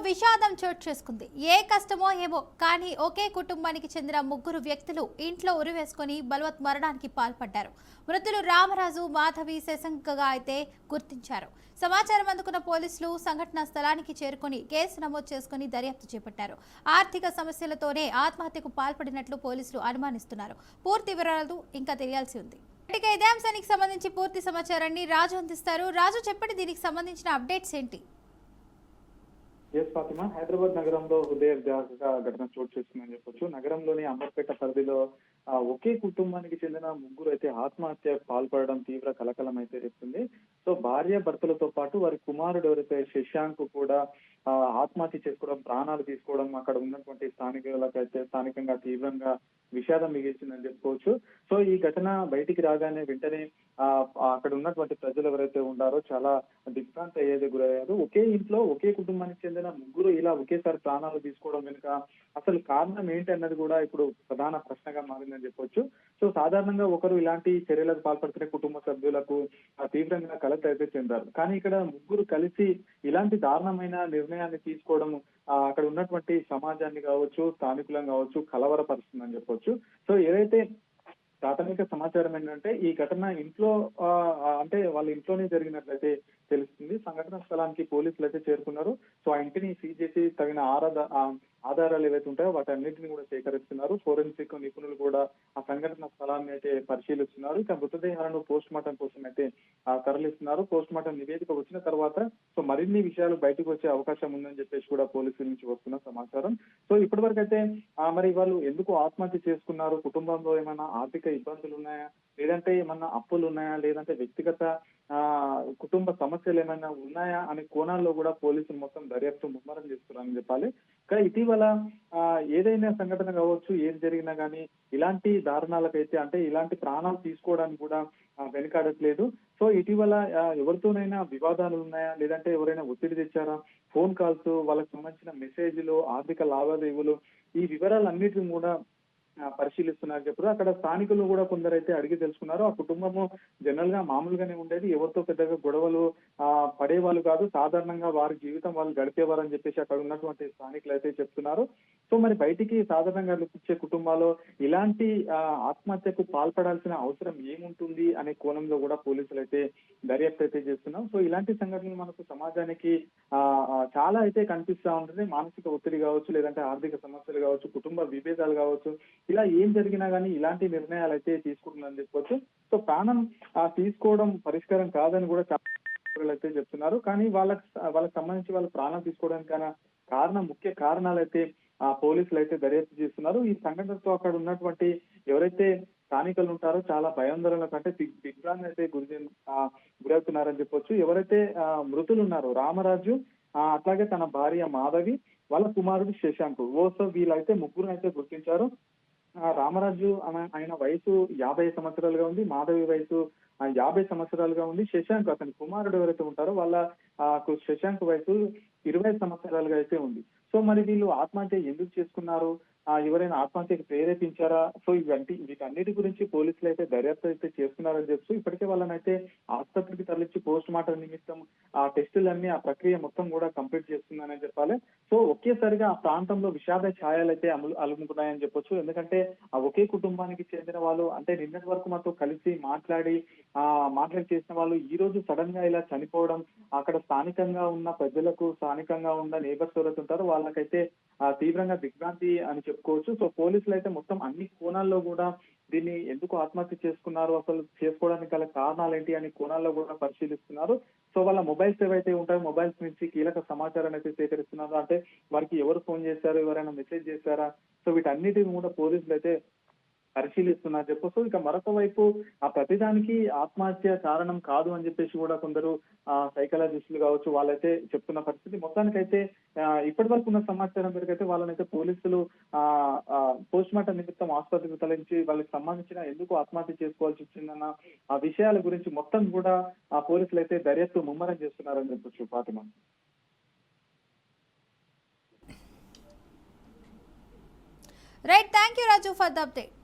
విషాదం చోటు చేసుకుంది. ఏ కష్టమో ఏమో కానీ ఒకే కుటుంబానికి చెందిన ముగ్గురు వ్యక్తులు ఇంట్లో ఉరివేసుకొని బలవత్ మరణానికి పాల్పడ్డారు. మృతులు రామరాజు, మాధవి, శశంకగా అయితే గుర్తించారు. సమాచారం అందుకున్న పోలీసులు సంఘటనా స్థలానికి చేరుకొని కేసు నమోదు చేసుకుని దర్యాప్తు చేపట్టారు. ఆర్థిక సమస్యలతోనే ఆత్మహత్యకు పాల్పడినట్లు పోలీసులు అనుమానిస్తున్నారు. పూర్తి వివరాలు ఇంకా తెలియాల్సి ఉంది. ఇదే అంశానికి సంబంధించి పూర్తి సమాచారాన్ని రాజు అందిస్తారు. రాజు, చెప్పండి, దీనికి సంబంధించిన అప్డేట్స్ ఏంటి? ఎస్ ఫాతిమా, హైదరాబాద్ నగరంలో హృదయవిదారక ఘటన చోటు చేసుకుందని చెప్పొచ్చు. నగరంలోని అంబర్పేట పరిధిలో ఒకే కుటుంబానికి చెందిన ముగ్గురు అయితే ఆత్మహత్య పాల్పడడం తీవ్ర కలకలం అయితే రేపుతుంది. సో భార్య భర్తలతో పాటు వారి కుమారుడు ఎవరైతే శశాంక్ కూడా ఆత్మహత్య చేసుకోవడం, ప్రాణాలు తీసుకోవడం అక్కడ ఉన్నటువంటి స్థానికంగా తీవ్రంగా విషాదం మిగిల్చిందని చెప్పుకోవచ్చు. సో ఈ ఘటన బయటికి రాగానే వెంటనే అక్కడ ఉన్నటువంటి ప్రజలు ఎవరైతే ఉన్నారో చాలా దిగ్భ్రాంతి అయ్యేది గురయ్యారు. ఒకే ఇంట్లో ఒకే కుటుంబానికి చెందిన ముగ్గురు ఇలా ఒకేసారి ప్రాణాలు తీసుకోవడం వెనుక అసలు కారణం ఏంటి అన్నది కూడా ఇప్పుడు ప్రధాన ప్రశ్నగా మారిందని చెప్పొచ్చు. సో సాధారణంగా ఒకరు ఇలాంటి చర్యలకు పాల్పడుతున్న కుటుంబ సభ్యులకు తీవ్రంగా కలత అయితే చెందారు. కానీ ఇక్కడ ముగ్గురు కలిసి ఇలాంటి దారుణమైన నిర్ణయాన్ని తీసుకోవడం అక్కడ ఉన్నటువంటి సమాజాన్ని కావచ్చు, స్థానికులను కావచ్చు కలవరపరుస్తుందని చెప్పొచ్చు. సో ఏదైతే ప్రాథమిక సమాచారం ఏంటంటే ఈ ఘటన ఇంట్లో అంటే వాళ్ళ ఇంట్లోనే జరిగినట్లయితే తెలుస్తుంది. సంఘటన స్థలానికి పోలీసులు అయితే చేరుకున్నారు. సో ఆ ఇంటిని సీజ్ చేసి తగిన ఆధారాలు ఏవైతే ఉంటాయో వాటన్నిటిని కూడా సేకరిస్తున్నారు. ఫోరెన్సిక్ నిపుణులు కూడా ఆ సంఘటన స్థలాన్ని అయితే పరిశీలిస్తున్నారు. ఇక మృతదేహాలను పోస్ట్ మార్టం కోసం అయితే తరలిస్తున్నారు. పోస్ట్ మార్టం నివేదిక వచ్చిన తర్వాత సో మరిన్ని విషయాలు బయటకు వచ్చే అవకాశం ఉందని చెప్పేసి కూడా పోలీసుల నుంచి వస్తున్న సమాచారం. సో ఇప్పటి వరకు అయితే మరి వాళ్ళు ఎందుకు ఆత్మహత్య చేసుకున్నారు, కుటుంబంలో ఏమైనా ఆర్థిక ఇబ్బందులు ఉన్నాయా, లేదంటే ఏమన్నా అప్పులు ఉన్నాయా, లేదంటే వ్యక్తిగత కుటుంబ సమస్యలు ఏమైనా ఉన్నాయా అనే కోణాల్లో కూడా పోలీసులు మొత్తం దర్యాప్తు ముమ్మరం చేస్తున్నారని చెప్పాలి. కానీ ఇటీవల ఏదైనా సంఘటన కావచ్చు, ఏది జరిగినా కానీ ఇలాంటి దారుణాలకైతే అంటే ఇలాంటి ప్రాణాలు తీసుకోవడానికి కూడా వెనుకాడట్లేదు. సో ఇటీవల ఎవరితోనైనా వివాదాలు ఉన్నాయా, లేదంటే ఎవరైనా ఒత్తిడి తెచ్చారా, ఫోన్ కాల్స్, వాళ్ళకి సంబంధించిన మెసేజ్లు, ఆర్థిక లావాదేవీలు, ఈ వివరాలన్నిటిని కూడా పరిశీలిస్తున్నారు చెప్పారు. అక్కడ స్థానికులు కూడా కొందరైతే అడిగి తెలుసుకున్నారు. ఆ కుటుంబము జనరల్ గా మామూలుగానే ఉండేది, ఎవరితో పెద్దగా గొడవలు పడేవాళ్ళు కాదు, సాధారణంగా వారి జీవితం వాళ్ళు గడిపేవారని చెప్పేసి అక్కడ ఉన్నటువంటి స్థానికులు అయితే చెప్తున్నారు. సో మరి బయటికి సాధారణంగా ఇచ్చే కుటుంబాల్లో ఇలాంటి ఆత్మహత్యకు పాల్పడాల్సిన అవసరం ఏముంటుంది అనే కోణంలో కూడా పోలీసులు అయితే దర్యాప్తు అయితే చేస్తున్నాం. సో ఇలాంటి సంఘటనలు మనకు సమాజానికి చాలా అయితే కనిపిస్తా ఉంటుంది. మానసిక ఒత్తిడి కావచ్చు, లేదంటే ఆర్థిక సమస్యలు కావచ్చు, కుటుంబ విభేదాలు కావచ్చు, ఇలా ఏం జరిగినా కానీ ఇలాంటి నిర్ణయాలు అయితే తీసుకుంటుందని చెప్పొచ్చు. సో ప్రాణం తీసుకోవడం పరిష్కారం కాదని కూడా చాలా అయితే చెప్తున్నారు. కానీ వాళ్ళకి సంబంధించి వాళ్ళ ప్రాణం తీసుకోవడానికి ముఖ్య కారణాలు అయితే పోలీసులు అయితే దర్యాప్తు చేస్తున్నారు. ఈ సంఘటనతో అక్కడ ఉన్నటువంటి ఎవరైతే స్థానికులు ఉంటారో చాలా భయాందోళన కంటే దిగ్భ్రాంతి అయితే గురవుతున్నారని చెప్పొచ్చు. ఎవరైతే మృతులు ఉన్నారో రామరాజు, అట్లాగే తన భార్య మాధవి, వాళ్ళ కుమారుడు శశాంక్, వీళ్ళైతే ముగ్గురు అయితే గుర్తించారు. రామరాజు ఆయన వయసు 50 సంవత్సరాలుగా ఉంది, మాధవి వయసు 50 సంవత్సరాలుగా ఉంది. శశాంక్ అతని కుమారుడు ఎవరైతే ఉంటారో వాళ్ళ శశాంక్ వయసు 20 సంవత్సరాలుగా అయితే ఉంది. సో మరి వీళ్ళు ఆత్మహత్య ఎందుకు చేసుకున్నారు, ఎవరైనా ఆత్మహత్యకు ప్రేరేపించారా, సో వీటన్నిటి గురించి పోలీసులు అయితే దర్యాప్తు అయితే చేస్తున్నారని చెప్తూ ఇప్పటికే వాళ్ళనైతే ఆసుపత్రికి తరలించి పోస్ట్ మార్టం నిమిత్తం ఆ టెస్టులన్నీ ఆ ప్రక్రియ మొత్తం కూడా కంప్లీట్ చేస్తుందని చెప్పాలి. సో ఒకేసారిగా ఆ ప్రాంతంలో విషాద ఛాయలు అయితే అలుముకున్నాయని చెప్పొచ్చు. ఎందుకంటే ఆ ఒకే కుటుంబానికి చెందిన వాళ్ళు అంటే నిన్నటి వరకు మాతో కలిసి మాట్లాడి చేసిన వాళ్ళు ఈ రోజు సడన్ గా ఇలా చనిపోవడం అక్కడ స్థానికంగా ఉన్న ప్రజలకు, స్థానికంగా ఉన్న నేబర్స్ ఎవరైతే ఉంటారో వాళ్ళకైతే తీవ్రంగా దిగ్భ్రాంతి అని చెప్పుకోవచ్చు. సో పోలీసులు అయితే మొత్తం అన్ని కోణాల్లో కూడా దీన్ని ఎందుకు ఆత్మహత్య చేసుకున్నారు, అసలు చేసుకోవడానికి గల కారణాలు ఏంటి అనే కోణాల్లో కూడా పరిశీలిస్తున్నారు. సో వాళ్ళ మొబైల్స్ ఏవైతే ఉంటాయో మొబైల్స్ నుంచి కీలక సమాచారాన్ని అయితే సేకరిస్తున్నారు. అంటే వారికి ఎవరు ఫోన్ చేశారు, ఎవరైనా మెసేజ్ చేశారా, సో వీటన్నిటిని కూడా పోలీసులు అయితే పరిశీలిస్తున్నారు చెప్పొచ్చు. ఇక మరొక వైపు ప్రతిదానికి ఆత్మహత్య కారణం కాదు అని చెప్పేసి కూడా కొందరు సైకాలజిస్టులు కావచ్చు వాళ్ళైతే చెప్తున్న పరిస్థితి. మొత్తానికైతే ఇప్పటి వరకు ఉన్న సమాచారం మేరకు అయితే వాళ్ళనైతే పోలీసులు పోస్ట్ మార్టం నిమిత్తం ఆసుపత్రికి తరలించి వాళ్ళకి సంబంధించిన ఎందుకు ఆత్మహత్య చేసుకోవాల్సి వచ్చిందన్న ఆ విషయాల గురించి మొత్తం కూడా పోలీసులు అయితే దర్యాప్తు ముమ్మరం చేస్తున్నారని చెప్పొచ్చు. Fatima. Right, thank you Raju for the update.